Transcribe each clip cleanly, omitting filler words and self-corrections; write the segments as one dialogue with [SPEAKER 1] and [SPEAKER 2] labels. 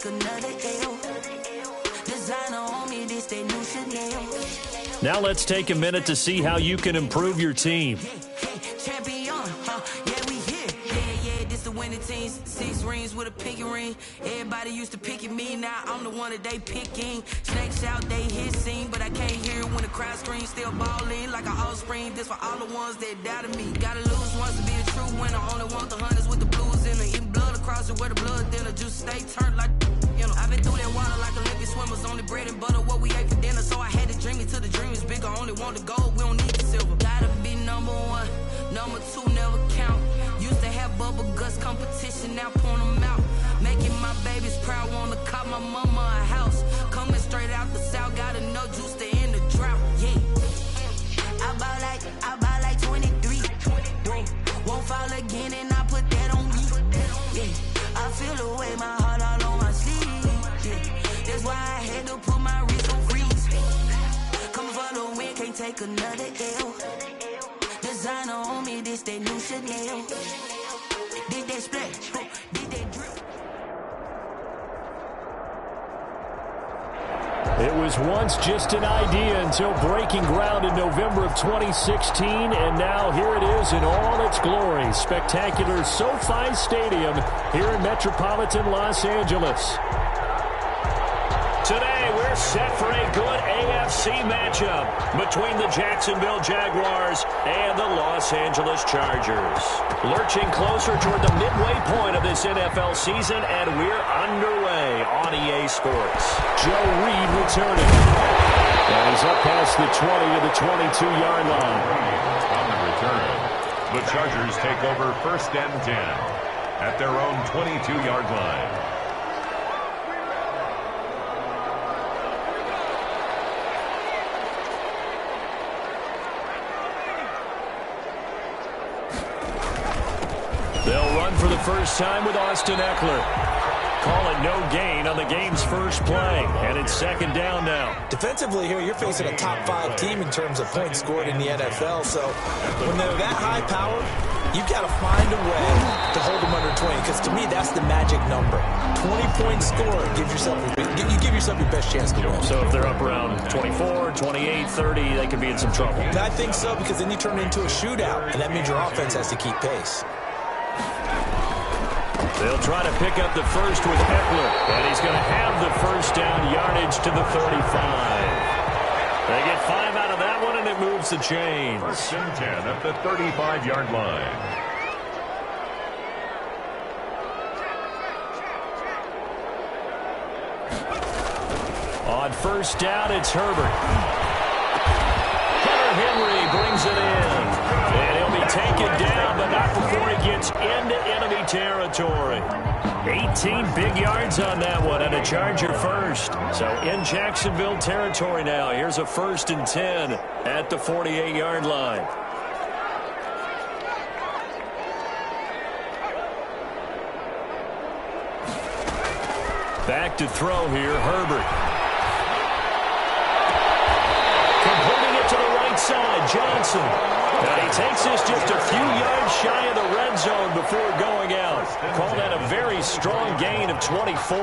[SPEAKER 1] another L. Designer on me, this that new Chanel.
[SPEAKER 2] Now let's take a minute to see how you can improve your team.
[SPEAKER 1] Champion, yeah, we here. Yeah, this the winning teams. 6 rings with a pinky ring. Everybody used to pick at me, now I'm the one that they picking. Snakes out, they hit scene, but I can't hear it when the crowd screams. Still ballin' like an offspring. This for all the ones that doubted me. Gotta lose once to be a true winner. Only want the hunters with the blues in it. Eating blood across it where the blood thinner. Juice stay turned like, you know. I've been through that water like Olympic swimmers. Only bread and butter, what we ate for dinner. So I had to dream it till the dream is bigger. Only want the gold, we don't need the silver. Gotta be number 1. Number 2 never count. Used to have bubble guts competition, now point them out. Making my babies proud, wanna cop my mama a house. Coming straight out the south, gotta know juice to end the drought. Yeah, I buy like 23. Won't fall again, and I put that on me. Yeah, I feel the way, my heart all on my sleeve. Yeah, that's why I had to put my wrist on freeze. Coming for the win, can't take another L. Designer on me, this that new Chanel. Did that splash, did that drip.
[SPEAKER 2] It was once just an idea until breaking ground in November of 2016, and now here it is in all its glory. Spectacular SoFi Stadium here in metropolitan Los Angeles. Today, we're set for a good AFC matchup between the Jacksonville Jaguars and the Los Angeles Chargers. Lurching closer toward the midway point of this NFL season, and we're underway on EA Sports. Joe Reed returning. And he's up past the 20 to the 22-yard line.
[SPEAKER 3] On the return, the Chargers take over 1st and 10 at their own 22-yard line.
[SPEAKER 2] They'll run for the first time with Austin Eckler. Call it no gain on the game's first play. And it's 2nd down now.
[SPEAKER 4] Defensively here, you're facing a top 5 team in terms of points scored in the NFL. So when they're that high power, you've got to find a way to hold them under 20. Because to me, that's the magic number. 20 points scored. You give yourself your best chance to win.
[SPEAKER 2] So if they're up around 24, 28, 30, they could be in some trouble.
[SPEAKER 4] And I think so, because then you turn it into a shootout. And that means your offense has to keep pace.
[SPEAKER 2] They'll try to pick up the first with Eckler, and he's going to have the first down yardage to the 35. They get 5 out of that one, and it moves the chains.
[SPEAKER 3] 1st and 10 at the 35-yard line.
[SPEAKER 2] On 1st down, it's Herbert. Hunter Henry brings it in. And he'll be taken down, but not before he gets into enemy territory. 18 big yards on that one, and a Charger first. So in Jacksonville territory now. Here's a 1st and 10 at the 48-yard line. Back to throw here, Herbert. Completing it to the right side, Johnson. And he takes this just a few yards shy of the red zone before going out. Call that a very strong gain of 24.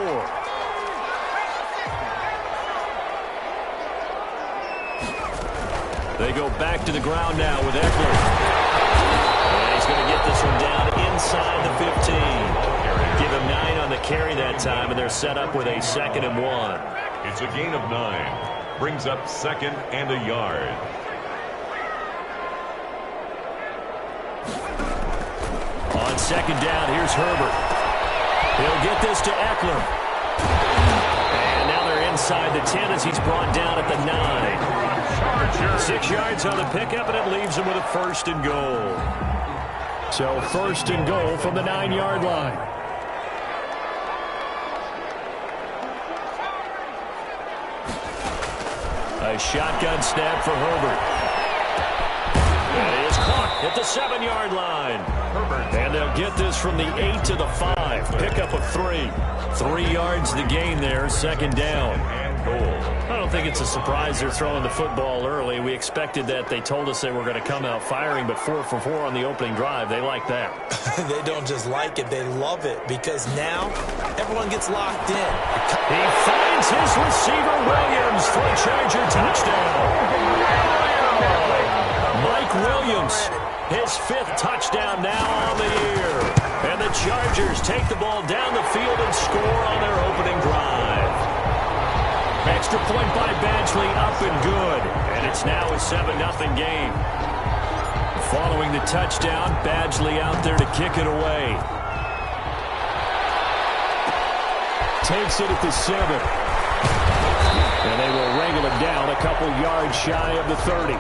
[SPEAKER 2] They go back to the ground now with Eckler. And he's going to get this one down inside the 15. Give him 9 on the carry that time, and they're set up with a 2nd and 1.
[SPEAKER 3] It's a gain of 9. Brings up 2nd and a yard.
[SPEAKER 2] On 2nd down, here's Herbert. He'll get this to Eckler. And now they're inside the 10 as he's brought down at the 9. 6 yards on the pickup, and it leaves him with a 1st and goal. So 1st and goal from the 9-yard line. A shotgun snap for Herbert. It is caught at the 7-yard line. And they'll get this from the 8 to the 5. Pick up of 3. 3 yards the gain there, 2nd down.
[SPEAKER 3] goal.
[SPEAKER 2] I don't think it's a surprise they're throwing the football early. We expected that. They told us they were going to come out firing, but 4 for 4 on the opening drive. They like that.
[SPEAKER 4] They don't just like it, they love it, because now everyone gets locked in.
[SPEAKER 2] He finds his receiver, Williams, for a Charger touchdown. Mike Williams, his 5th touchdown now on the year. And the Chargers take the ball down the field and score on their opening drive. Extra point by Badgley, up and good. And it's now a 7-0 game. Following the touchdown, Badgley out there to kick it away. Takes it at the 7. And they will wrangle it down a couple yards shy of the 30.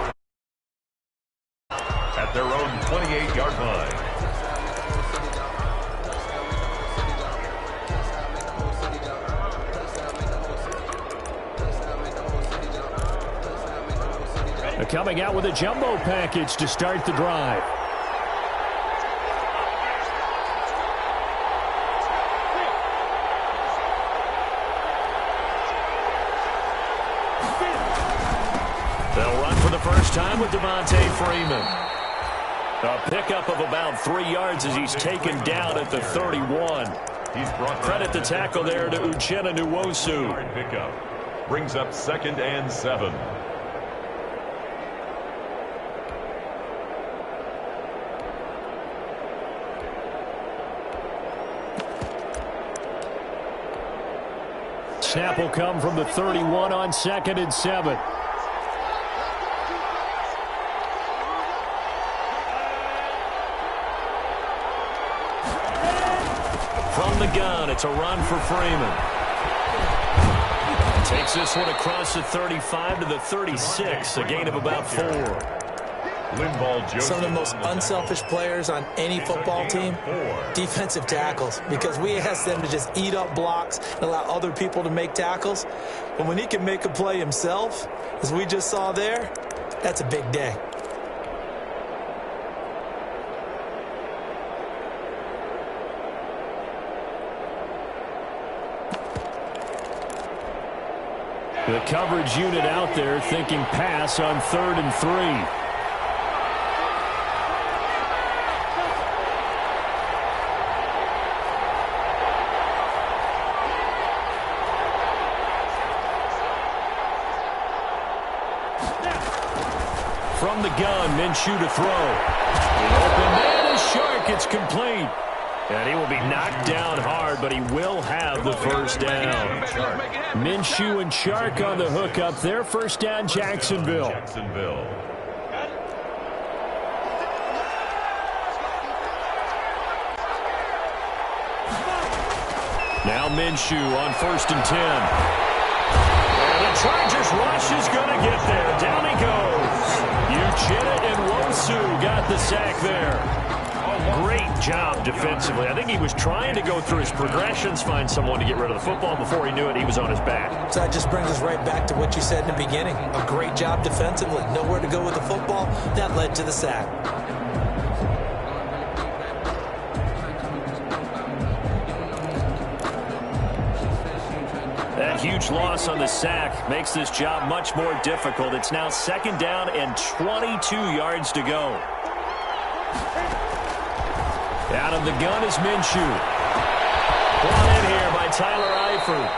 [SPEAKER 3] At their own 28-yard line.
[SPEAKER 2] Coming out with a jumbo package to start the drive. They'll run for the first time with Devontae Freeman. A pickup of about 3 yards as he's taken down at the 31. Credit the tackle there to Uchenna Nwosu.
[SPEAKER 3] Pickup brings up 2nd and 7.
[SPEAKER 2] Snap will come from the 31 on 2nd and 7. From the gun, it's a run for Freeman. Takes this one across the 35 to the 36, a gain of about 4.
[SPEAKER 4] Some of the most unselfish players on any football team, defensive tackles, because we ask them to just eat up blocks and allow other people to make tackles. But when he can make a play himself, as we just saw there, that's a big day.
[SPEAKER 2] The coverage unit out there thinking pass on 3rd and 3. From the gun, Minshew to throw. The open man is Shark. It's complete. And he will be knocked down hard, but he will have the first down. Minshew and Shark on the hookup. Their first down, Jacksonville. Now Minshew on 1st and 10. And the Chargers rush is going to get there. Down he goes. Uchenna Nwosu got the sack there. Great job defensively. I think he was trying to go through his progressions, find someone to get rid of the football. Before he knew it, he was on his back.
[SPEAKER 4] So that just brings us right back to what you said in the beginning. A great job defensively. Nowhere to go with the football. That led to the sack.
[SPEAKER 2] That huge loss on the sack makes this job much more difficult. It's now 2nd down and 22 yards to go. Out of the gun is Minshew. Brought in here by Tyler Eifert.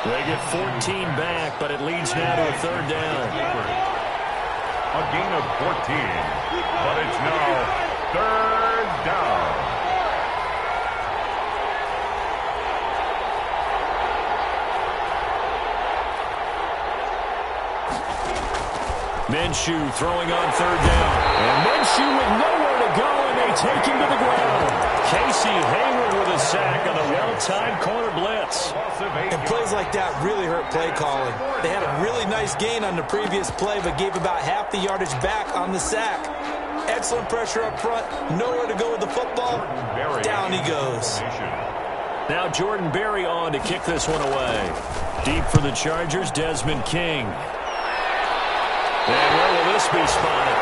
[SPEAKER 2] They get 14 back, but it leads now to a 3rd down.
[SPEAKER 3] A gain of 14, but it's now 3rd down.
[SPEAKER 2] Minshew throwing on 3rd down. And Minshew with nowhere to go, and they take him to the ground. Casey Hayward with a sack on a well-timed corner blitz.
[SPEAKER 4] And plays like that really hurt play calling. They had a really nice gain on the previous play, but gave about half the yardage back on the sack. Excellent pressure up front. Nowhere to go with the football. Down he goes.
[SPEAKER 2] Now Jordan Berry on to kick this one away. Deep for the Chargers, Desmond King. And where will this be spotted?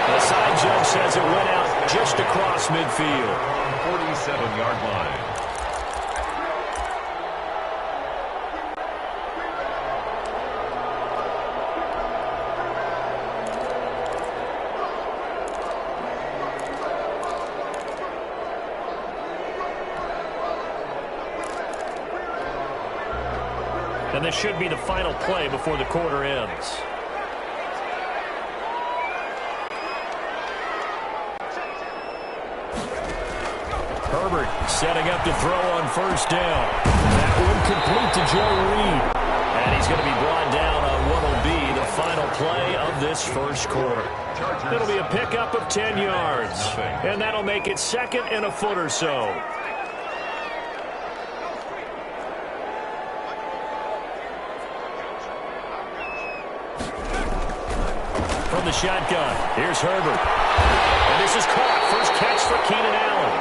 [SPEAKER 2] The side judge says it went out just across midfield.
[SPEAKER 3] 47-yard line.
[SPEAKER 2] And this should be the final play before the quarter ends. Herbert setting up to throw on first down. That one complete to Joe Reed. And he's going to be brought down on what will be the final play of this first quarter. It'll be a pickup of 10 yards. And that'll make it second and a foot or so. From the shotgun, here's Herbert. And this is caught. First catch for Keenan Allen.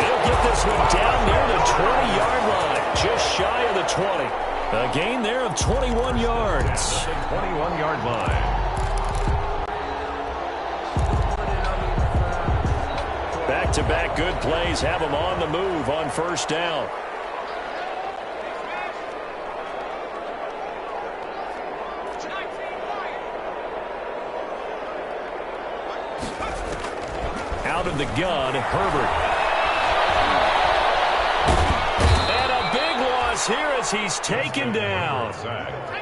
[SPEAKER 2] They'll get this one down near the 20-yard line, just shy of the 20. A gain there of 21 yards.
[SPEAKER 3] 21-yard line.
[SPEAKER 2] Back-to-back good plays have them on the move on first down. Out of the gun, Herbert. And a big loss here as he's taken down.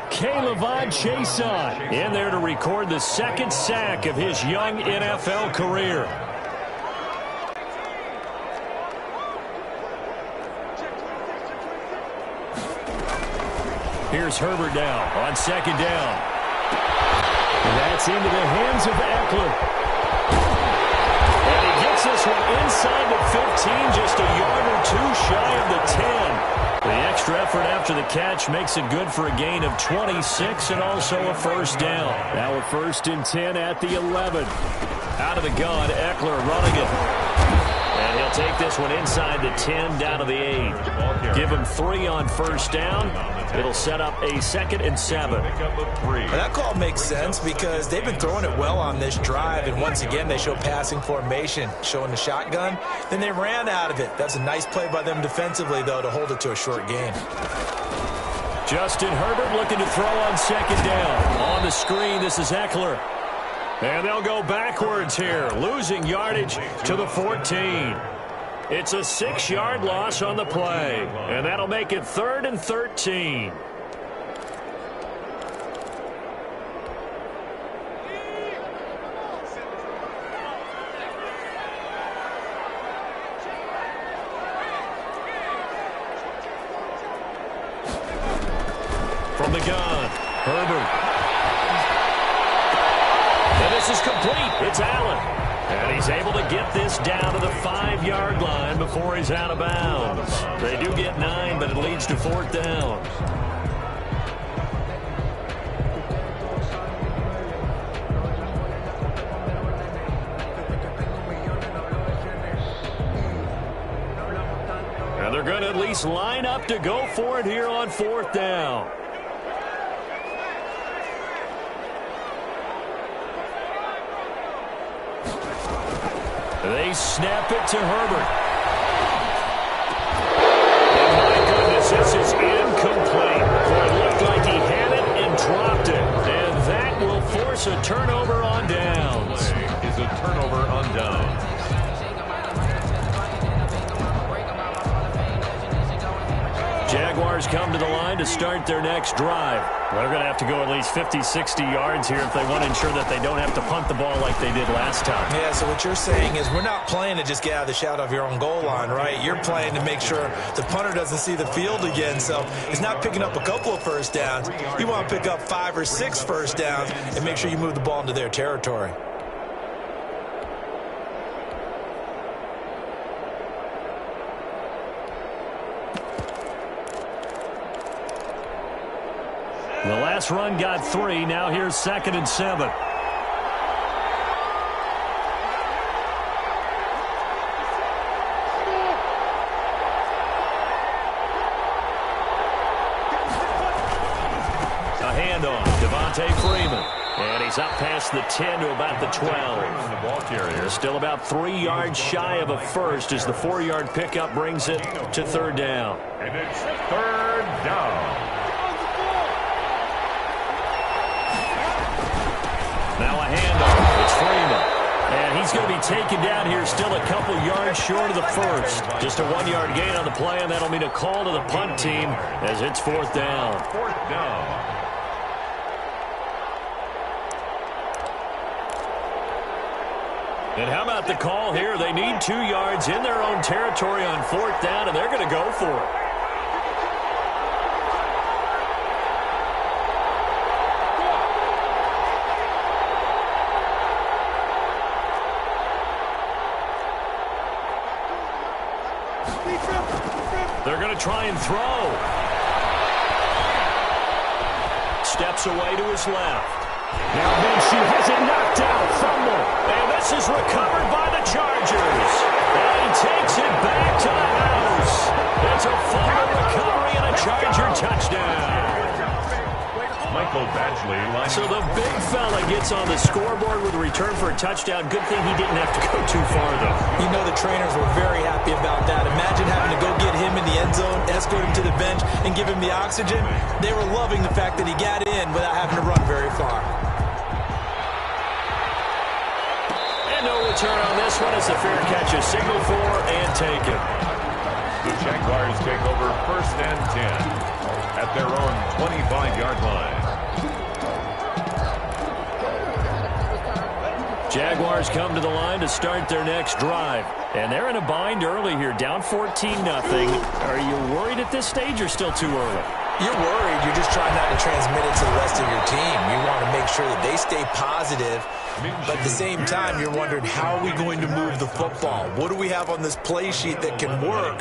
[SPEAKER 2] K'Lavon Chaisson in there to record the second sack of his young NFL career. Here's Herbert now on second down. That's into the hands of Eckler. This one inside the 15, just a yard or two shy of the 10. The extra effort after the catch makes it good for a gain of 26 and also a first down. Now a 1st and 10 at the 11. Out of the gun, Eckler running it. And he'll take this one inside the 10 down to the 8. Give him 3 on first down. It'll set up a 2nd and 7.
[SPEAKER 4] That call makes sense because they've been throwing it well on this drive, and once again they show passing formation, showing the shotgun. Then they ran out of it. That's a nice play by them defensively, though, to hold it to a short gain.
[SPEAKER 2] Justin Herbert looking to throw on second down. On the screen, this is Eckler. And they'll go backwards here, losing yardage to the 14. It's a 6-yard loss on the play, and that'll make it 3rd and 13. From the gun, Herbert. And this is complete. It's Allen. And he's able to get this down to the 5-yard line before he's out of bounds. They do get 9, but it leads to 4th down. And they're going to at least line up to go for it here on 4th down. They snap it to Herbert. And my goodness, this is incomplete. It looked like he had it and dropped it. And that will force a turnover on downs.
[SPEAKER 3] Is a turnover on downs.
[SPEAKER 2] Jaguars come to the line to start their next drive. They're going to have to go at least 50, 60 yards here if they want to ensure that they don't have to punt the ball like they did last time.
[SPEAKER 4] Yeah, so what you're saying is we're not playing to just get out of the shadow of your own goal line, right? You're playing to make sure the punter doesn't see the field again. So it's not picking up a couple of first downs. You want to pick up 5 or 6 first downs and make sure you move the ball into their territory.
[SPEAKER 2] The last run got 3. Now here's 2nd and 7. A handoff. Devontae Freeman. And he's up past the 10 to about the 12. They're still about 3 yards shy of a first as the 4-yard pickup brings it to 3rd down.
[SPEAKER 3] And it's 3rd down.
[SPEAKER 2] Now a handoff. It's Freeman. And he he's going to be taken down here, still a couple yards short of the first. Just a 1-yard gain on the play, and that'll mean a call to the punt team as it's 4th down.
[SPEAKER 3] 4th down.
[SPEAKER 2] And how about the call here? They need 2 yards in their own territory on 4th down, and they're going to go for it. They're going to try and throw. Steps away to his left. Now Minshew has it knocked out. Fumble. And this is recovered by the Chargers. And he takes it back to the house. It's a fumble recovery and a Charger touchdown.
[SPEAKER 3] Michael Badgley.
[SPEAKER 2] So the big fella gets on the scoreboard with a return for a touchdown. Good thing he didn't have to go too far, though.
[SPEAKER 4] You know the trainers were very happy about that. Imagine having to go get him in the end zone, escort him to the bench, and give him the oxygen. They were loving the fact that he got in without having to run very far.
[SPEAKER 2] And no return on this one as the fair catch is signaled for and taken.
[SPEAKER 3] The Jaguars take over 1st and 10 at their own 25-yard line.
[SPEAKER 2] Jaguars come to the line to start their next drive. And they're in a bind early here, down 14-0. Are you worried at this stage or still too early?
[SPEAKER 4] You're worried. You're just trying not to transmit it to the rest of your team. You want to make sure that they stay positive. But at the same time, you're wondering, how are we going to move the football? What do we have on this play sheet that can work?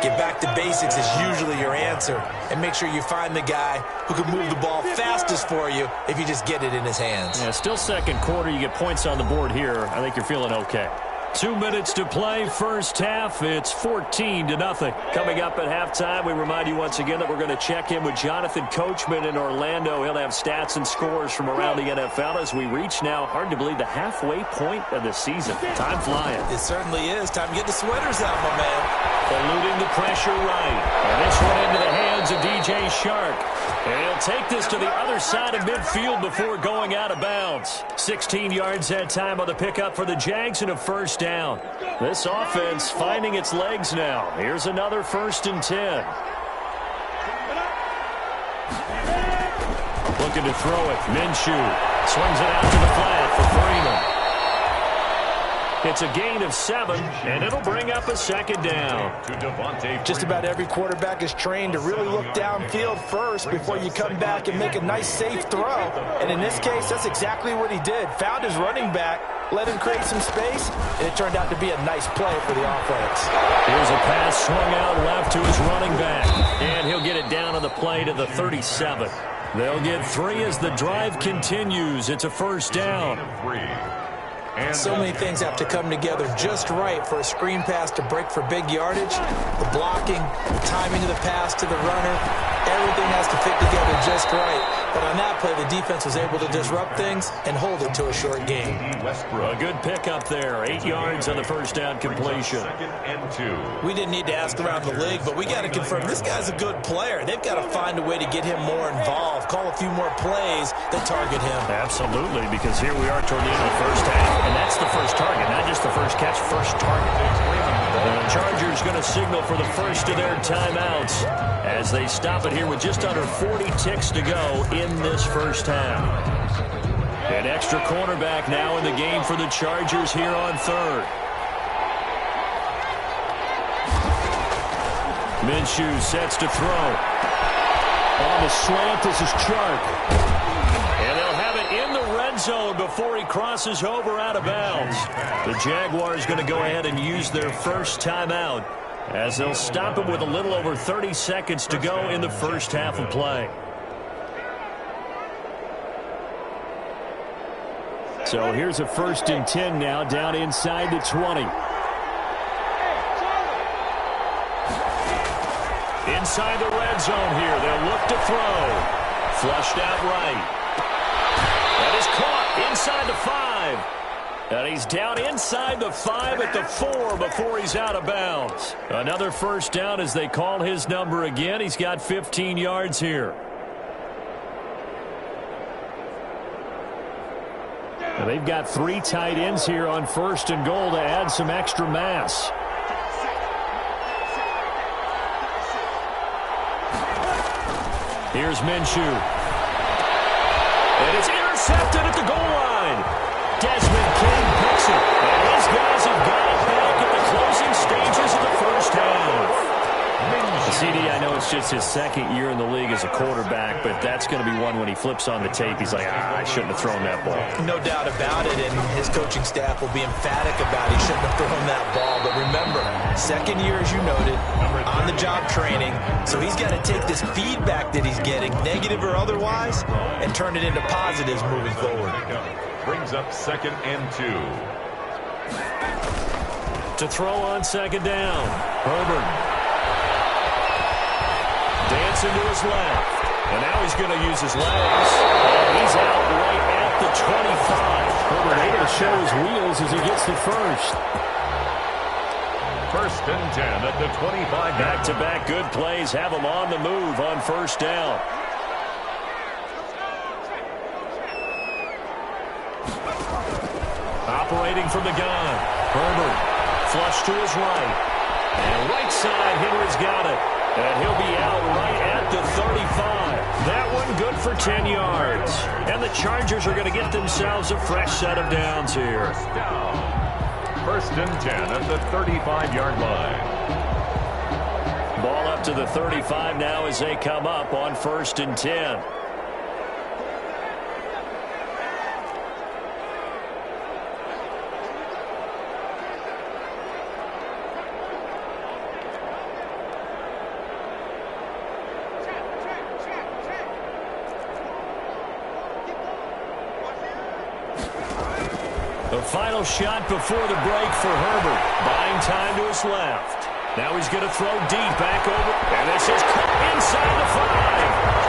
[SPEAKER 4] Get back to basics is usually your answer. And make sure you find the guy who can move the ball fastest for you if you just get it in his hands.
[SPEAKER 2] Yeah, still second quarter. You get points on the board here. I think you're feeling okay. 2 minutes to play, first half. It's 14-0. Coming up at halftime, we remind you once again that we're going to check in with Jonathan Coachman in Orlando. He'll have stats and scores from around the NFL as we reach now, hard to believe, the halfway point of the season. Time flying.
[SPEAKER 4] It certainly is. Time to get the sweaters out, my man.
[SPEAKER 2] Eluding the pressure right. And this one into the hands of DJ Chark. And he'll take this to the other side of midfield before going out of bounds. 16 yards that time on the pickup for the Jags and a first down. This offense finding its legs now. Here's another 1st and 10. Looking to throw it. Minshew swings it out to the flat for Freeman. It's a gain of 7, and it'll bring up a 2nd down.
[SPEAKER 4] Just about every quarterback is trained to really look downfield first before you come back and make a nice, safe throw. And in this case, that's exactly what he did. Found his running back, let him create some space, and it turned out to be a nice play for the offense.
[SPEAKER 2] Here's a pass swung out left to his running back, and he'll get it down on the play to the 37. They'll get 3 as the drive continues. It's a first down.
[SPEAKER 4] So many things have to come together just right for a screen pass to break for big yardage. The blocking, the timing of the pass to the runner, everything has to fit together just right. But on that play, the defense was able to disrupt things and hold it to a short gain.
[SPEAKER 2] A good pickup there. 8 yards on the first down completion.
[SPEAKER 3] 2nd and 2.
[SPEAKER 4] We didn't need to ask around the league, but we got to confirm this guy's a good player. They've got to find a way to get him more involved, call a few more plays that target him.
[SPEAKER 2] Absolutely, because here we are toward the end of the first half, and that's the first target, not just the first catch, first target. The Chargers going to signal for the first of their timeouts as they stop it here with just under 40 ticks to go in this first half. An extra cornerback now in the game for the Chargers here on 3rd. Minshew sets to throw. On the slant, this is Chark. And they'll have it in the red zone before he crosses over out of bounds. The Jaguars going to go ahead and use their first timeout as they'll stop him with a little over 30 seconds to go in the first half of play. So here's a 1st and 10 now down inside the 20. Inside the red zone here. They'll look to throw. Flushed out right. That is caught inside the 5. And he's down inside the 5 at the 4 before he's out of bounds. Another first down as they call his number again. He's got 15 yards here. And they've got 3 tight ends here on 1st and goal to add some extra mass. Here's Minshew. And it's intercepted at the goal line. Desmond King picks it. And his guys have got it back at the closing stages of the first half. CD, I know it's just his 2nd year in the league as a quarterback, but that's going to be one when he flips on the tape. He's like, I shouldn't have thrown that ball.
[SPEAKER 4] No doubt about it, and his coaching staff will be emphatic about he shouldn't have thrown that ball. But remember, 2nd year, as you noted, on-the-job training, so he's got to take this feedback that he's getting, negative or otherwise, and turn it into positives moving forward.
[SPEAKER 3] Brings up 2nd and 2.
[SPEAKER 2] To throw on 2nd down, Herbert. Dancing to his left. And now he's going to use his legs. And he's out right at the 25. Herbert able to show his wheels as he gets the first.
[SPEAKER 3] 1st and 10 at the 25.
[SPEAKER 2] Back-to-back good plays have him on the move on 1st down. Operating from the gun. Herbert flush to his right. And right side, Henry's got it. And he'll be out right at the 35. That one good for 10 yards. And the Chargers are going to get themselves a fresh set of downs here.
[SPEAKER 3] 1st and 10 at the 35-yard line.
[SPEAKER 2] Ball up to the 35 now as they come up on 1st and 10. The final shot before the break for Herbert. Buying time to his left. Now he's going to throw deep back over. And this is inside the 5.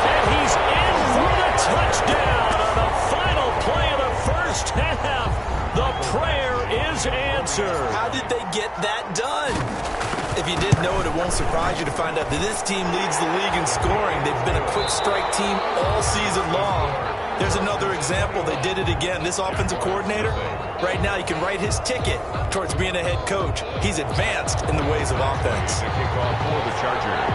[SPEAKER 2] And he's in for the touchdown on the final play of the first half. The prayer is answered.
[SPEAKER 4] How did they get that done? If you didn't know it, it won't surprise you to find out that this team leads the league in scoring. They've been a quick strike team all season long. There's another example. They did it again. This offensive coordinator, right now, you can write his ticket towards being a head coach. He's advanced in the ways of offense.
[SPEAKER 3] The kickoff for the Chargers.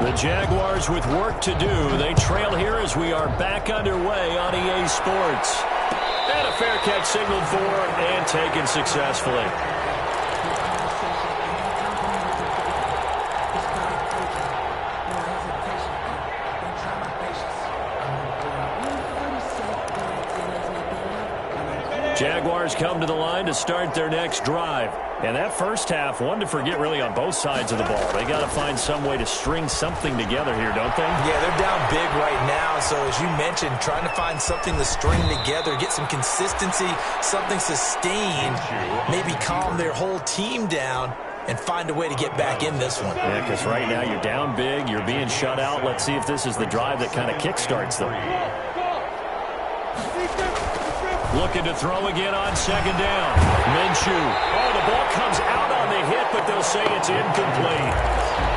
[SPEAKER 2] The Jaguars with work to do. They trail here as we are back underway on EA Sports. And a fair catch signaled for and taken successfully. Jaguars come to the line to start their next drive. And that first half, one to forget really on both sides of the ball. They got to find some way to string something together here, don't they?
[SPEAKER 4] Yeah, they're down big right now. So as you mentioned, trying to find something to string together, get some consistency, something sustained, maybe calm their whole team down and find a way to get back in this one.
[SPEAKER 2] Yeah, because right now you're down big, you're being shut out. Let's see if this is the drive that kind of kickstarts them. Looking to throw again on 2nd down. Minshew. Oh, the ball comes out on the hit, but they'll say it's incomplete.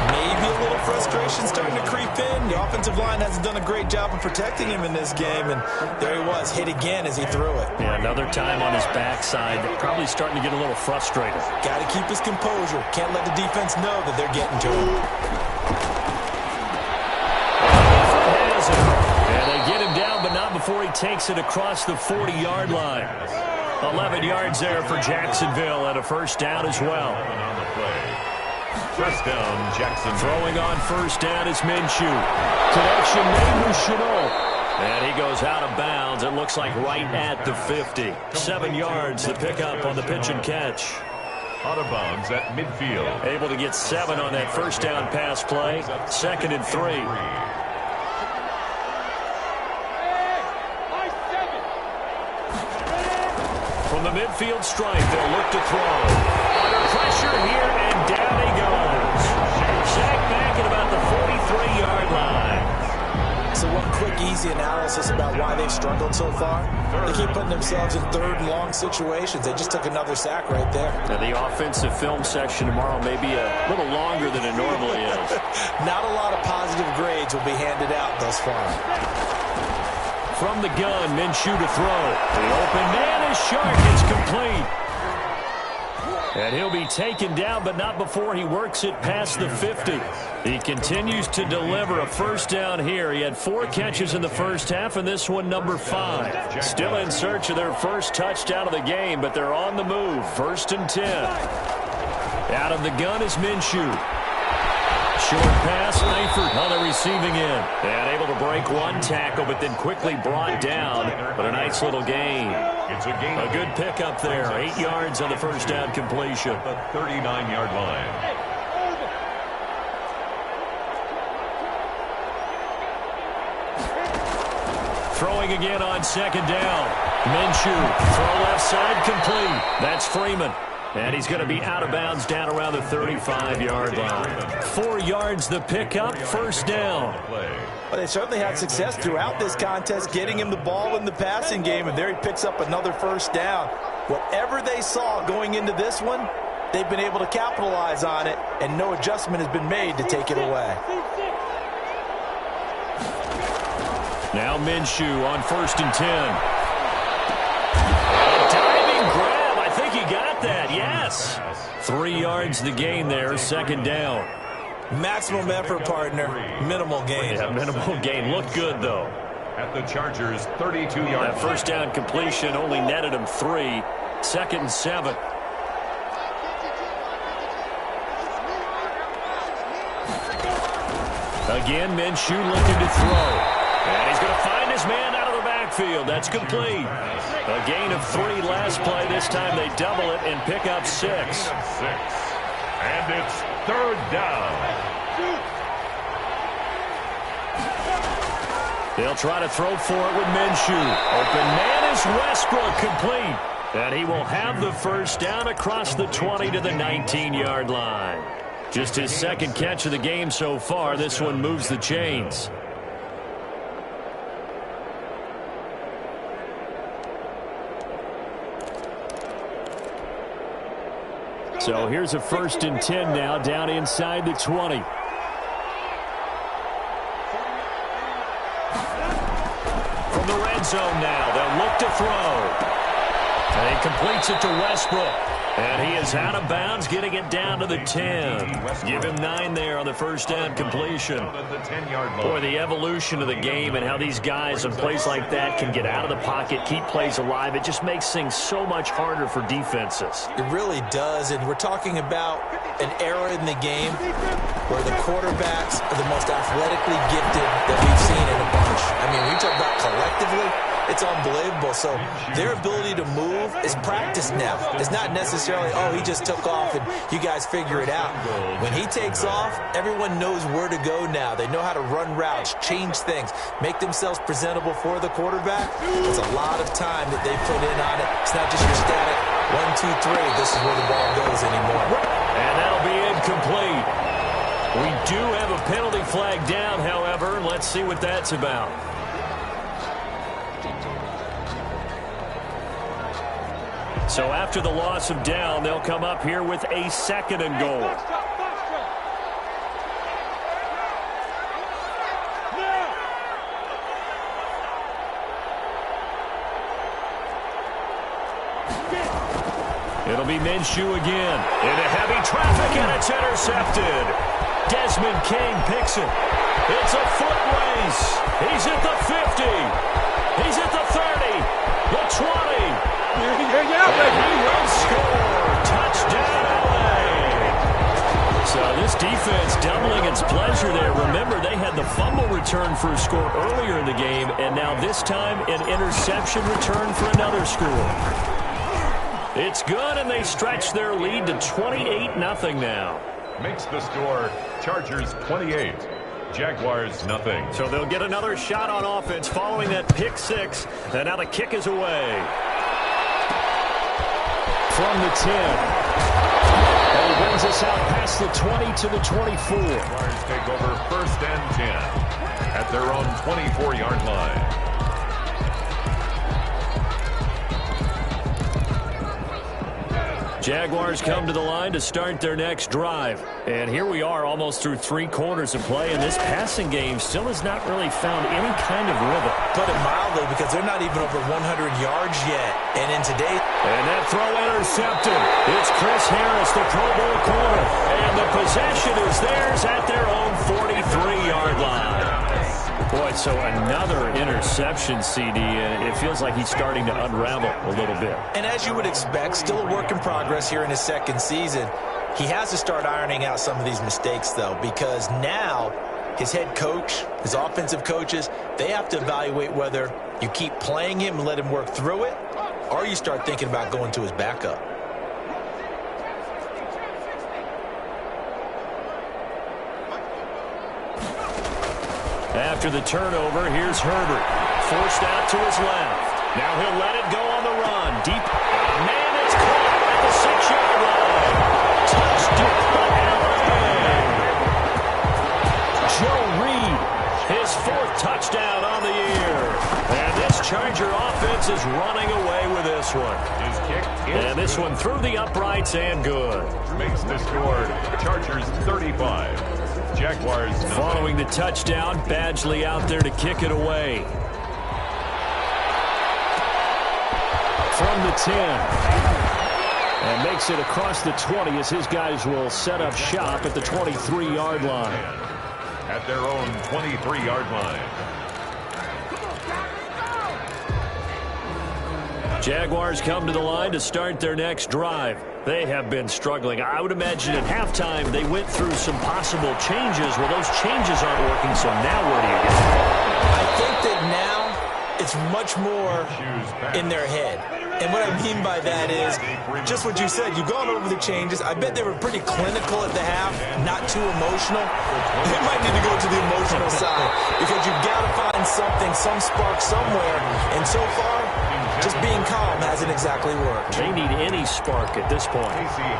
[SPEAKER 4] Maybe a little frustration starting to creep in. The offensive line hasn't done a great job of protecting him in this game, and there he was, hit again as he threw it.
[SPEAKER 2] Yeah, another time on his backside. Probably starting to get a little frustrated.
[SPEAKER 4] Got to keep his composure. Can't let the defense know that they're getting to him.
[SPEAKER 2] And they get him down, but not before he takes it across the 40-yard line. 11 yards there for Jacksonville and a first down as well.
[SPEAKER 3] On the play. First down, Jackson.
[SPEAKER 2] Throwing on first down is Minshew. Connection made with Shenault. And he goes out of bounds. It looks like right at the 50. 7 yards to pick up on the pitch and catch.
[SPEAKER 3] Out of bounds at midfield.
[SPEAKER 2] Able to get 7 on that first down pass play. 2nd and 3. From the midfield stripe, they'll look to throw. Under pressure here, and down he goes. Sacked back at about the 43-yard line.
[SPEAKER 4] So one quick easy analysis about why they've struggled so far. They keep putting themselves in third and long situations. They just took another sack right there.
[SPEAKER 2] Now the offensive film section tomorrow may be a little longer than it normally is.
[SPEAKER 4] Not a lot of positive grades will be handed out thus far.
[SPEAKER 2] From the gun, Minshew to throw. The open man is sharp. It's complete. And he'll be taken down, but not before he works it past the 50. He continues to deliver a first down here. He had 4 catches in the first half, and this one number 5. Still in search of their first touchdown of the game, but they're on the move. 1st and 10. Out of the gun is Minshew. Short pass, Eifert on the receiving end. And able to break one tackle, but then quickly brought down. But a nice little gain. A good pickup there. 8 yards on the first down completion.
[SPEAKER 3] The 39-yard line.
[SPEAKER 2] Throwing again on 2nd down. Minshew, throw left side, complete. That's Freeman. And he's going to be out of bounds down around the 35-yard line. 4 yards the pickup, first down.
[SPEAKER 4] Well, they certainly had success throughout this contest getting him the ball in the passing game, and there he picks up another first down. Whatever they saw going into this one, they've been able to capitalize on it, and no adjustment has been made to take it away.
[SPEAKER 2] Now Minshew on 1st and 10. He got that, yes. 3 yards the gain there, 2nd down.
[SPEAKER 4] Maximum effort, partner. Minimal gain.
[SPEAKER 2] Yeah, minimal gain. Looked good, though.
[SPEAKER 3] At the Chargers' 32-yard line.
[SPEAKER 2] That first down completion only netted him 3. 2nd and 7. Again, Minshew looking to throw. And he's going to find his man out of the backfield. That's complete. A gain of 3 last play. This time they double it and pick up 6.
[SPEAKER 3] And it's 3rd down.
[SPEAKER 2] They'll try to throw for it with Minshew. Open man is Westbrook, complete. And he will have the first down across the 20 to the 19-yard line. Just his 2nd catch of the game so far. This one moves the chains. So here's a 1st and 10 now, down inside the 20. From the red zone now, they'll look to throw. And he completes it to Westbrook. And he is out of bounds, getting it down to the 10. Give him 9 there on the first down completion. Boy, the evolution of the game and how these guys on plays like that can get out of the pocket, keep plays alive, it just makes things so much harder for defenses.
[SPEAKER 4] It really does, and we're talking about an era in the game where the quarterbacks are the most athletically gifted that we've seen in a bunch. I mean, we talk about collectively, it's unbelievable. So their ability to move is practiced now. It's not necessarily, oh, he just took off and you guys figure it out. When he takes off, everyone knows where to go now. They know how to run routes, change things, make themselves presentable for the quarterback. It's a lot of time that they put in on it. It's not just your static 1, 2, 3. This is where the ball goes anymore.
[SPEAKER 2] And that'll be incomplete. We do have a penalty flag down, however. Let's see what that's about. So after the loss of down, they'll come up here with a 2nd and goal. It'll be Minshew again. Into heavy traffic, and it's intercepted. Desmond King picks it. It's a foot race. He's at the 50. He's at the 30. The 20. And he will score. Touchdown, LA. So this defense doubling its pleasure there. Remember, they had the fumble return for a score earlier in the game, and now this time an interception return for another score. It's good, and they stretch their lead to 28-0 now.
[SPEAKER 3] Makes the score Chargers 28. Jaguars nothing.
[SPEAKER 2] So they'll get another shot on offense following that pick 6, and now the kick is away. From the 10. And he brings us out past the 20 to the 24.
[SPEAKER 3] Jaguars take over 1st and 10 at their own 24-yard line.
[SPEAKER 2] Jaguars come to the line to start their next drive. And here we are almost through 3 quarters of play, and this passing game still has not really found any kind of rhythm.
[SPEAKER 4] Put it mildly, because they're not even over 100 yards yet. And in today...
[SPEAKER 2] And that throw intercepted. It's Chris Harris, the Pro Bowl corner. And the possession is theirs at their own 43-yard line. Boy, so another interception, CD, and it feels like he's starting to unravel a little bit.
[SPEAKER 4] And as you would expect, still a work in progress here in his second season. He has to start ironing out some of these mistakes, though, because now his head coach, his offensive coaches, they have to evaluate whether you keep playing him and let him work through it, or you start thinking about going to his backup.
[SPEAKER 2] After the turnover, here's Herbert. Forced out to his left. Now he'll let it go on the run. Deep. Man, it's caught at the 6-yard line. Touchdown, LA. Joe Reed, his 4th touchdown on the year. And this Charger offense is running away with this one.
[SPEAKER 3] His kick is
[SPEAKER 2] and this one through the uprights and good.
[SPEAKER 3] Makes the score Chargers 35. Jaguars
[SPEAKER 2] Following the touchdown, Badgley out there to kick it away. From the 10. And makes it across the 20 as his guys will set up shop at the 23-yard line.
[SPEAKER 3] At their own 23-yard line.
[SPEAKER 2] Jaguars come to the line to start their next drive. They have been struggling. I would imagine at halftime they went through some possible changes. Well, those changes aren't working, so now where do you go?
[SPEAKER 4] I think that now it's much more in their head. And what I mean by that is just what you said. You've gone over the changes. I bet they were pretty clinical at the half, not too emotional. They might need to go to the emotional side because you've got to find something, some spark somewhere. And so far, just being calm hasn't exactly worked.
[SPEAKER 2] They need any spark at this point.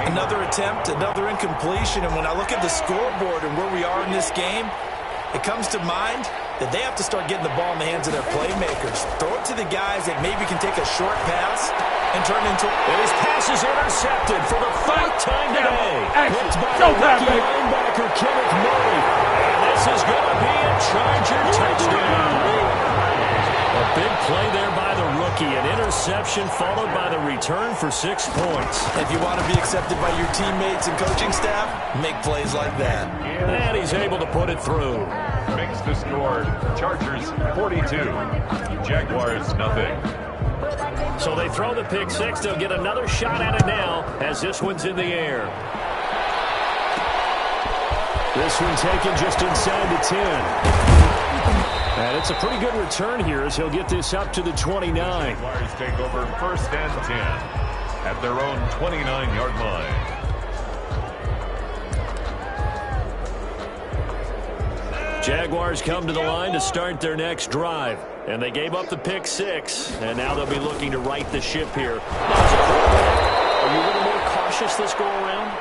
[SPEAKER 4] Another attempt, another incompletion. And when I look at the scoreboard and where we are in this game, it comes to mind that they have to start getting the ball in the hands of their playmakers. Throw it to the guys that maybe can take a short pass and turn into...
[SPEAKER 2] And his pass is intercepted for the 3rd time today. Picked by the rookie linebacker, Kenneth Murray. And this is going to be a Charger touchdown. A big play there by the rookie. An interception followed by the return for 6 points.
[SPEAKER 4] If you want to be accepted by your teammates and coaching staff, make plays like that.
[SPEAKER 2] And he's able to put it through.
[SPEAKER 3] Makes the score Chargers 42. Jaguars nothing.
[SPEAKER 2] So they throw the pick 6. They'll get another shot at it now as this one's in the air. This one taken just inside the 10. And it's a pretty good return here as he'll get this up to the 29.
[SPEAKER 3] Jaguars take over 1st and 10 at their own 29-yard line.
[SPEAKER 2] Jaguars come to the line to start their next drive. And they gave up the pick 6. And now they'll be looking to right the ship here. Are you a little more cautious this go around?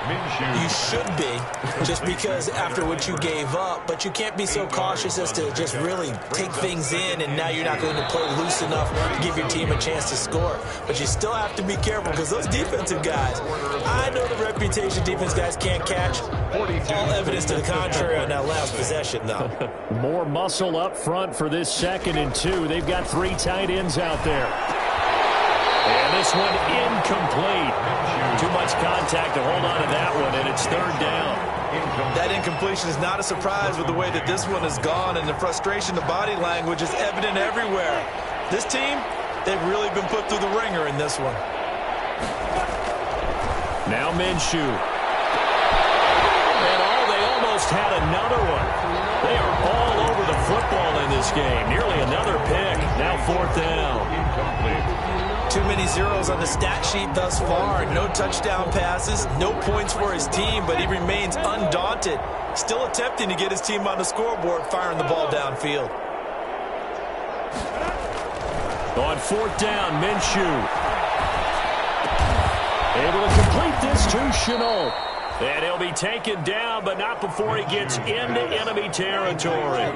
[SPEAKER 4] You should be, just because after what you gave up, but you can't be so cautious as to just really take things in, and now you're not going to play loose enough to give your team a chance to score. But you still have to be careful because those defensive guys, I know the reputation defense guys can't catch. All evidence to the contrary on that last possession, though.
[SPEAKER 2] More muscle up front for this 2nd and 2. They've got 3 tight ends out there. And this one incomplete. Too much contact to hold on to that one, and it's 3rd down.
[SPEAKER 4] That incompletion is not a surprise with the way that this one has gone, and the frustration, the body language is evident everywhere. This team, they've really been put through the ringer in this one.
[SPEAKER 2] Now Minshew. And they almost had another one. They are all over the football in this game. Nearly another pick. Now 4th down.
[SPEAKER 3] Incomplete.
[SPEAKER 4] Too many zeros on the stat sheet thus far. No touchdown passes, no points for his team, but he remains undaunted. Still attempting to get his team on the scoreboard, firing the ball downfield.
[SPEAKER 2] On 4th down, Minshew. Able to complete this to Shenault. And he'll be taken down, but not before he gets into enemy territory.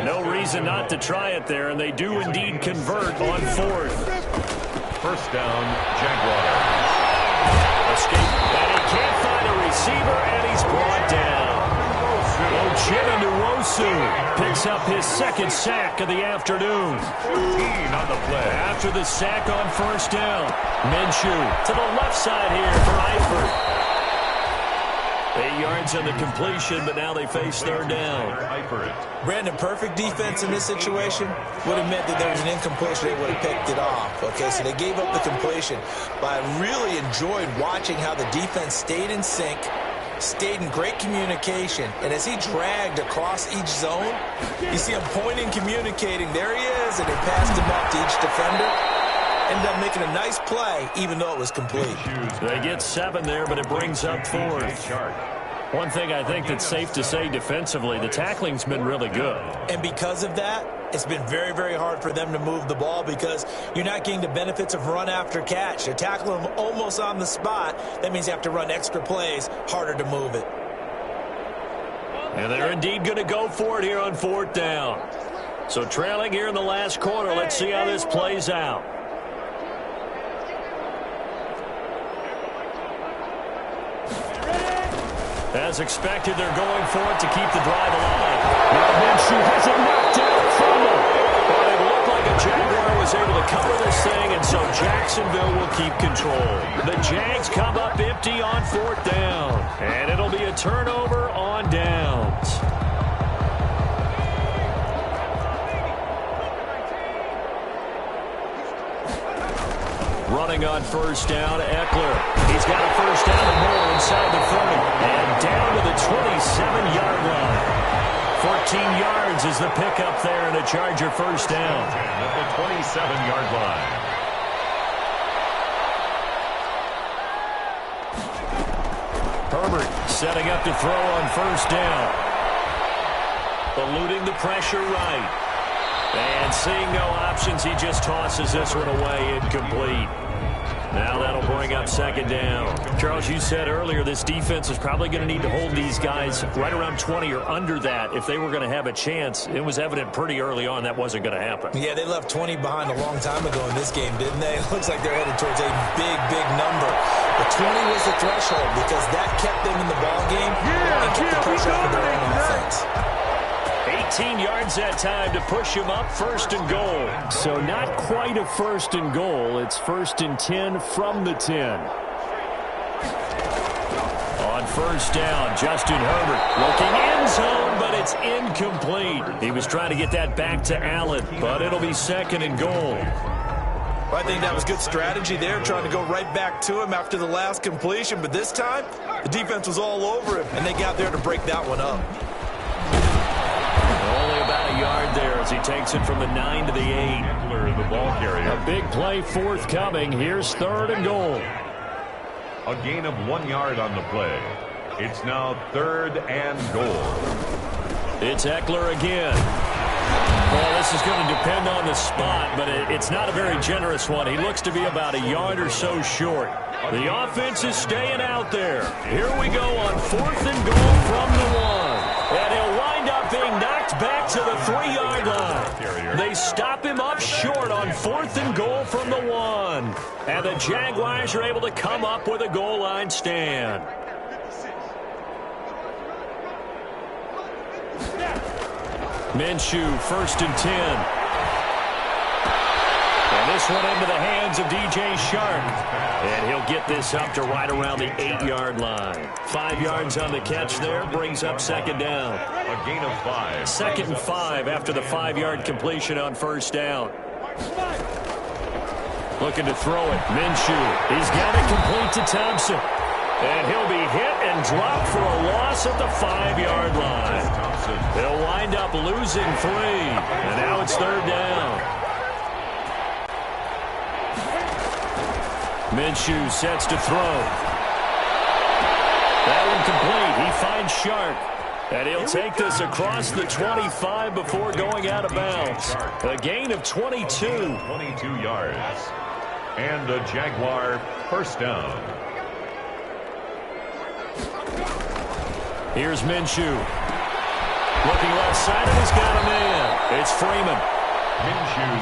[SPEAKER 2] No reason not to try it there, and they do indeed convert on fourth.
[SPEAKER 3] First down, Jaguars.
[SPEAKER 2] Escape, and he can't find a receiver, and he's brought down. Uchenna Nwosu picks up his second sack of the afternoon.
[SPEAKER 3] 14 on the play.
[SPEAKER 2] After the sack on first down, Minshew to the left side here for Eifert. 8 yards on the completion, but now they face third down.
[SPEAKER 4] Brandon, perfect defense in this situation would have meant that there was an incompletion. They would have picked it off. Okay, so they gave up the completion. But I really enjoyed watching how the defense stayed in sync, stayed in great communication. And as he dragged across each zone, you see him pointing, communicating. There he is, and they passed him up to each defender. Ended up making a nice play, even though it was complete.
[SPEAKER 2] They get 7 there, but it brings up fourth. One thing I think that's safe to say defensively, the tackling's been really good.
[SPEAKER 4] And because of that, it's been very, very hard for them to move the ball because you're not getting the benefits of run after catch. They're tackling them almost on the spot. That means you have to run extra plays, harder to move it.
[SPEAKER 2] And they're indeed going to go for it here on fourth down. So trailing here in the last quarter, let's see how this plays out. As expected, they're going for it to keep the drive alive. Now Minshew has it knocked down from them. But it looked like a Jaguar was able to cover this thing, and so Jacksonville will keep control. The Jags come up empty on fourth down, and it'll be a turnover on downs. Running on first down, Eckler. He's got a first down and more inside the 30. And down to the 27-yard line. 14 yards is the pickup there and a Charger first down.
[SPEAKER 3] At the 27-yard line.
[SPEAKER 2] Herbert setting up to throw on first down. Eluding the pressure right. And seeing no options, he just tosses this one away, incomplete. Now that'll bring up second down. Charles, you said earlier this defense is probably going to need to hold these guys right around 20 or under that if they were going to have a chance. It was evident pretty early on that wasn't going to happen.
[SPEAKER 4] Yeah, they left 20 behind a long time ago in this game, didn't they? It looks like they're headed towards a big, big number. But 20 was the threshold because that kept them in the ball game and kept the pressure off of their own offense.
[SPEAKER 2] 18 yards that time to push him up, first and goal. So not quite a first and goal. It's first and 10 from the 10. On first down, Justin Herbert looking end zone, but it's incomplete. He was trying to get that back to Allen, but it'll be second and goal.
[SPEAKER 4] Well, I think that was good strategy there, trying to go right back to him after the last completion. But this time, the defense was all over him, and they got there to break that one up.
[SPEAKER 2] About a yard there as he takes it from the 9 to the 8.
[SPEAKER 3] The ball carrier.
[SPEAKER 2] A big play forthcoming. Here's third and goal.
[SPEAKER 3] A gain of 1 yard on the play. It's now third and goal.
[SPEAKER 2] It's Eckler again. Well, this is going to depend on the spot, but it's not a very generous one. He looks to be about a yard or so short. The offense is staying out there. Here we go on fourth and goal from the 1. And he'll wind up being knocked back to the 3-yard line. They stop him up short on fourth and goal from the 1. And the Jaguars are able to come up with a goal line stand. Minshew, first and 10. And this one into the hands of DJ Shark. And he'll get this up to right around the 8-yard line. 5 yards on the catch there, brings up second down.
[SPEAKER 3] A gain of 5.
[SPEAKER 2] Second and 5 after the 5-yard completion on first down. Looking to throw it, Minshew. He's got it complete to Thompson. And he'll be hit and dropped for a loss at the 5-yard line. They'll wind up losing 3. And now it's third down. Minshew sets to throw. That one complete. He finds Shark. And he'll take this across the 25 before going out of bounds. A gain of 22.
[SPEAKER 3] 22 yards. And the Jaguar first down.
[SPEAKER 2] Here's Minshew. Looking left side, and he's got a man. It's Freeman.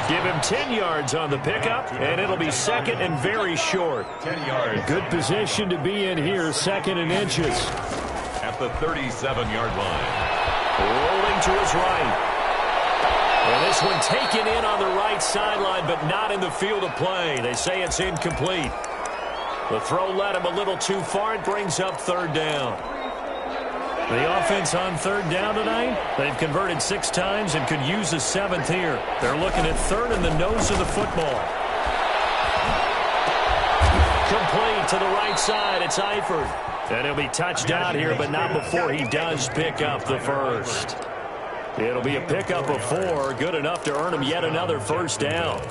[SPEAKER 2] Give him 10 yards on the pickup, and it'll be second and very short.
[SPEAKER 3] 10 yards.
[SPEAKER 2] Good position to be in here, second and inches.
[SPEAKER 3] At the 37-yard line.
[SPEAKER 2] Rolling to his right. And this one taken in on the right sideline, but not in the field of play. They say it's incomplete. The throw led him a little too far. It brings up third down. The offense on third down tonight, they've converted 6 times and could use a 7th here. They're looking at third in the nose of the football. Complete to the right side. It's Eifert. And he'll be touched out here, but not before he does pick up the first. It'll be a pickup of 4, good enough to earn him yet another first down.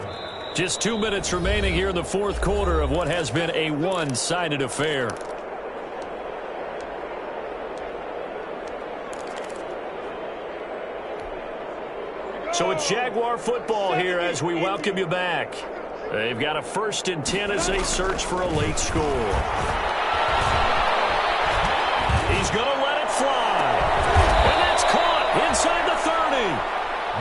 [SPEAKER 2] Just 2 minutes remaining here in the fourth quarter of what has been a one-sided affair. So it's Jaguar football here as we welcome you back. They've got a 1st and 10 as they search for a late score. He's going to let it fly. And that's caught inside the 30.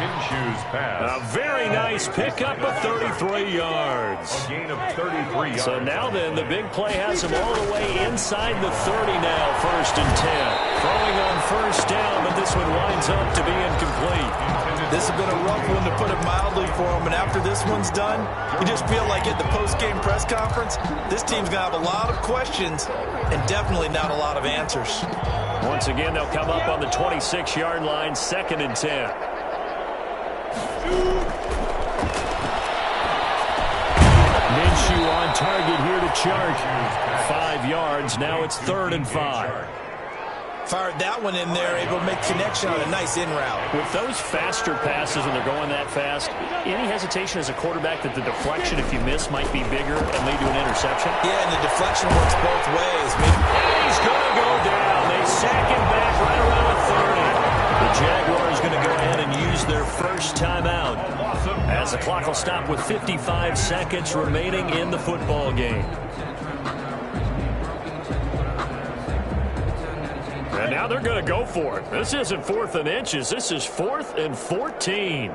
[SPEAKER 3] Minshew's pass.
[SPEAKER 2] A very nice pickup of 33 yards.
[SPEAKER 3] A gain of 33 yards.
[SPEAKER 2] So now then, the big play has him all the way inside the 30 now, 1st and 10. Throwing on first down, but this one winds up to be incomplete.
[SPEAKER 4] This has been a rough one, to put it mildly, for him. And after this one's done, you just feel like at the post-game press conference, this team's going to have a lot of questions and definitely not a lot of answers.
[SPEAKER 2] Once again, they'll come up on the 26-yard line, 2nd and 10. Minshew on target here to charge. 5 yards. Now it's 3rd and 5.
[SPEAKER 4] Fired that one in there, able to make connection on a nice in route.
[SPEAKER 2] With those faster passes when they're going that fast, any hesitation as a quarterback that the deflection, if you miss, might be bigger and lead to an interception?
[SPEAKER 4] Yeah, and the deflection works both ways.
[SPEAKER 2] And he's going to go down. They sack him back right around the 30. The Jaguars going to go ahead and use their first timeout as the clock will stop with 55 seconds remaining in the football game. And now they're going to go for it. This isn't 4th and inches. This is 4th and 14.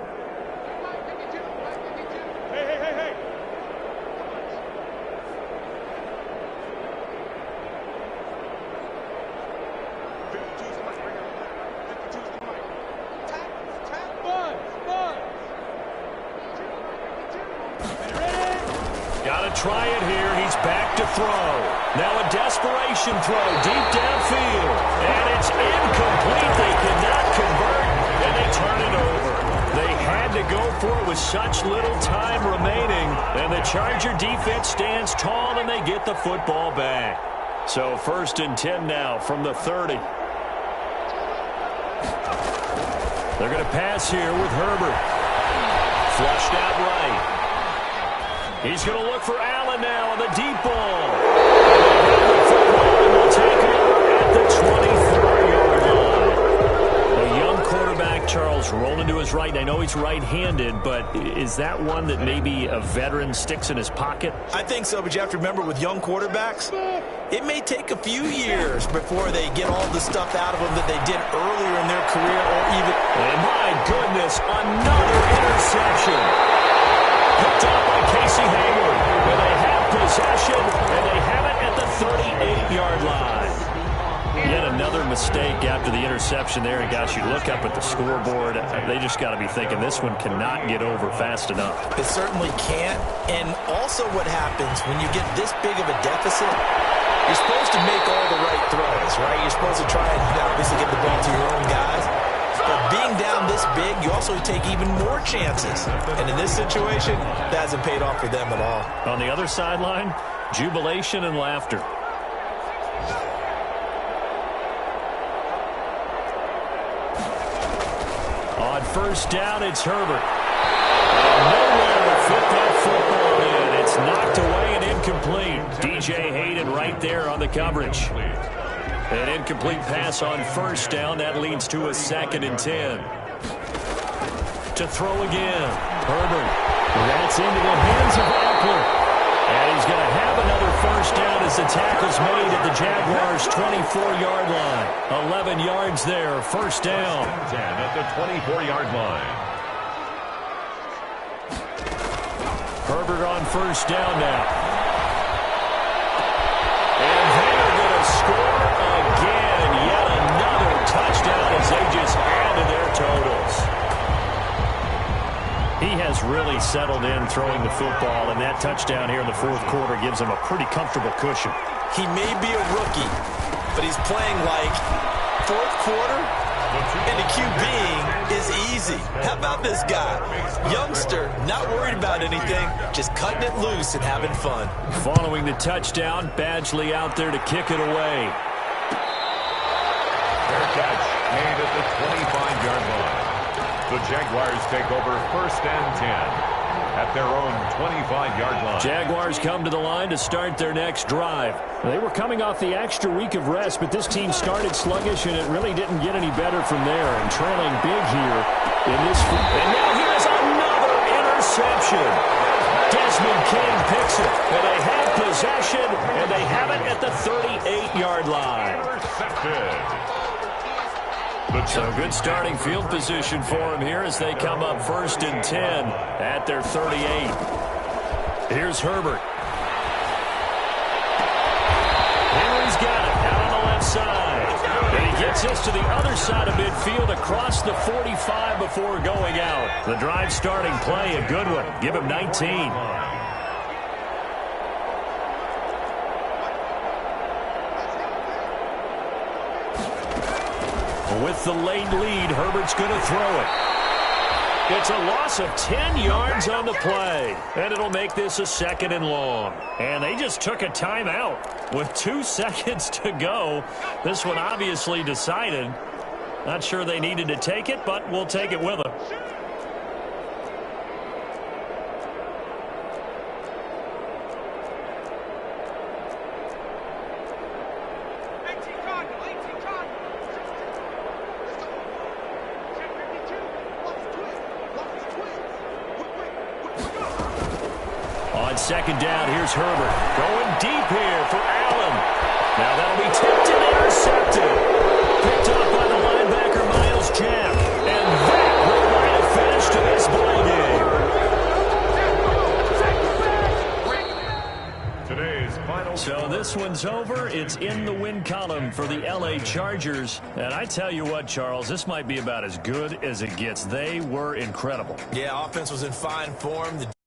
[SPEAKER 2] Try it here. He's back to throw. Now a desperation throw deep downfield. And it's incomplete. They cannot convert, and they turn it over. They had to go for it with such little time remaining. And the Charger defense stands tall, and they get the football back. So 1st and 10 now from the 30. They're going to pass here with Herbert. Flushed out right. He's going to look for Allen now on the deep ball. And will take over at the 24-yard line. A young quarterback, Charles, rolling to his right. And I know he's right-handed, but is that one that maybe a veteran sticks in his pocket?
[SPEAKER 4] I think so, but you have to remember with young quarterbacks, it may take a few years before they get all the stuff out of them that they did earlier in their career or even...
[SPEAKER 2] And my goodness, another interception. Picked up by Casey Hayward. And they have possession, and they have it at the 38-yard line. Yet another mistake after the interception there. And, gosh, you look up at the scoreboard, they just got to be thinking this one cannot get over fast enough.
[SPEAKER 4] It certainly can't. And also what happens when you get this big of a deficit, you're supposed to make all the right throws, right? You're supposed to try and obviously get the ball to your own guys. But being down this big, you also take even more chances. And in this situation, that hasn't paid off for them at all.
[SPEAKER 2] On the other sideline, jubilation and laughter. On first down, it's Herbert. Nowhere to fit that football in. It's knocked away and incomplete. DJ Hayden right there on the coverage. An incomplete pass on first down. That leads to a 2nd and 10. To throw again. Herbert. That's into the hands of Eckler. And he's going to have another first down as the tackle's made at the Jaguars' 24-yard line. 11 yards there, first down.
[SPEAKER 3] 10 at the 24-yard line.
[SPEAKER 2] Herbert on first down now. And they're going to score again. Yet another touchdown as they just add to their totals. He has really settled in throwing the football, and that touchdown here in the fourth quarter gives him a pretty comfortable cushion.
[SPEAKER 4] He may be a rookie, but he's playing like fourth quarter, and the QBing is easy. How about this guy? Youngster, not worried about anything, just cutting it loose and having fun.
[SPEAKER 2] Following the touchdown, Badgley out there to kick it away.
[SPEAKER 3] Fair catch made at the 25-yard line. The Jaguars take over first and 10 at their own 25-yard line.
[SPEAKER 2] Jaguars come to the line to start their next drive. They were coming off the extra week of rest, but this team started sluggish, and it really didn't get any better from there. And trailing big here in this. And now here's another interception. Desmond King picks it, and they have possession, and they have it at the 38-yard line.
[SPEAKER 3] Intercepted.
[SPEAKER 2] So good starting field position for him here as they come up first and 10 at their 38. Here's Herbert. Henry's got it out on the left side. And he gets this to the other side of midfield across the 45 before going out. The drive starting play, a good one. Give him 19. With the late lead, Herbert's going to throw it. It's a loss of 10 yards on the play, and it'll make this a second and long. And they just took a timeout with 2 seconds to go. This one obviously decided. Not sure they needed to take it, but we'll take it with them. Second down, here's Herbert. Going deep here for Allen. Now that'll be tipped and intercepted. Picked up by the linebacker, Miles Jack. And that will write a finish to this ball game.
[SPEAKER 3] Today's final.
[SPEAKER 2] So this one's over. It's in the win column for the LA Chargers. And I tell you what, Charles, this might be about as good as it gets. They were incredible.
[SPEAKER 4] Yeah, offense was in fine form. The